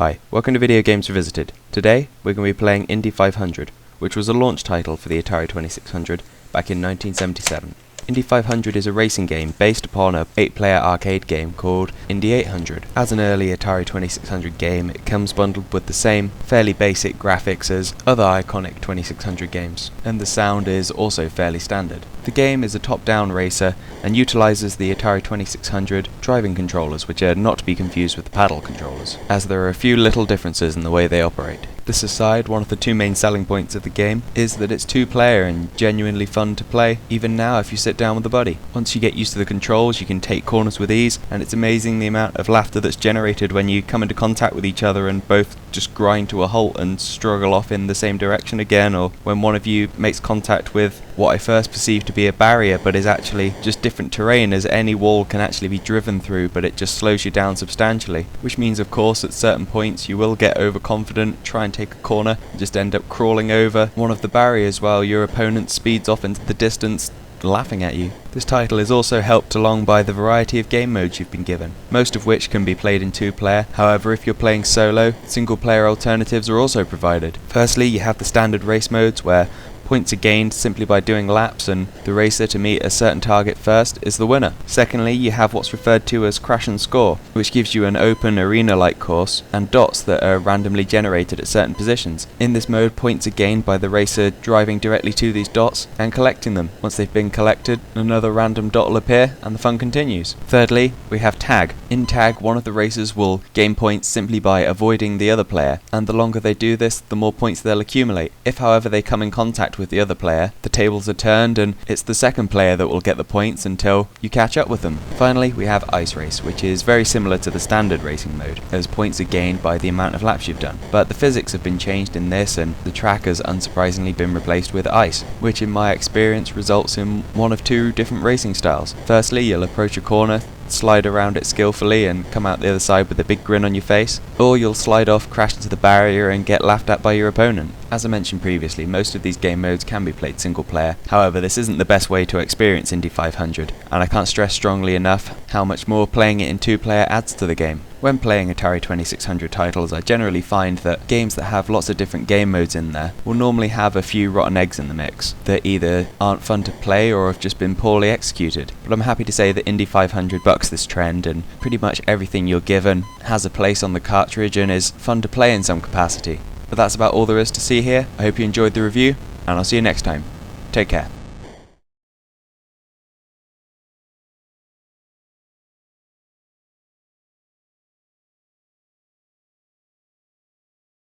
Hi, welcome to Video Games Revisited. Today, we're going to be playing Indy 500, which was a launch title for the Atari 2600 back in 1977. Indy 500 is a racing game based upon a 8-player arcade game called Indy 800. As an early Atari 2600 game, it comes bundled with the same fairly basic graphics as other iconic 2600 games, and the sound is also fairly standard. The game is a top-down racer and utilises the Atari 2600 driving controllers, which are not to be confused with the paddle controllers, as there are a few little differences in the way they operate. This aside, one of the two main selling points of the game is that it's two-player and genuinely fun to play, even now if you sit down with a buddy. Once you get used to the controls, you can take corners with ease, and it's amazing the amount of laughter that's generated when you come into contact with each other and both just grind to a halt and struggle off in the same direction again, or when one of you makes contact with what I first perceived to be a barrier but is actually just different terrain, as any wall can actually be driven through, but it just slows you down substantially, which means of course at certain points you will get overconfident, try and take a corner, and just end up crawling over one of the barriers while your opponent speeds off into the distance laughing at you. This title is also helped along by the variety of game modes you've been given, most of which can be played in two-player. However, if you're playing solo, single-player alternatives are also provided. Firstly, you have the standard race modes where points are gained simply by doing laps, and the racer to meet a certain target first is the winner. Secondly, you have what's referred to as crash and score, which gives you an open arena-like course and dots that are randomly generated at certain positions. In this mode, points are gained by the racer driving directly to these dots and collecting them. Once they've been collected, another random dot will appear and the fun continues. Thirdly, we have tag. In tag, one of the racers will gain points simply by avoiding the other player, and the longer they do this, the more points they'll accumulate. If however they come in contact with the other player, the tables are turned and it's the second player that will get the points until you catch up with them. Finally, we have ice race, which is very similar to the standard racing mode, as points are gained by the amount of laps you've done. But the physics have been changed in this, and the track has unsurprisingly been replaced with ice, which in my experience results in one of two different racing styles. Firstly, you'll approach a corner, slide around it skillfully and come out the other side with a big grin on your face, or you'll slide off, crash into the barrier and get laughed at by your opponent. As I mentioned previously, most of these game modes can be played single player. However, this isn't the best way to experience Indy 500, and I can't stress strongly enough how much more playing it in two-player adds to the game. When playing Atari 2600 titles, I generally find that games that have lots of different game modes in there will normally have a few rotten eggs in the mix that either aren't fun to play or have just been poorly executed. But I'm happy to say that Indy 500 bucks this trend, and pretty much everything you're given has a place on the cartridge and is fun to play in some capacity. But that's about all there is to see here. I hope you enjoyed the review, and I'll see you next time. Take care.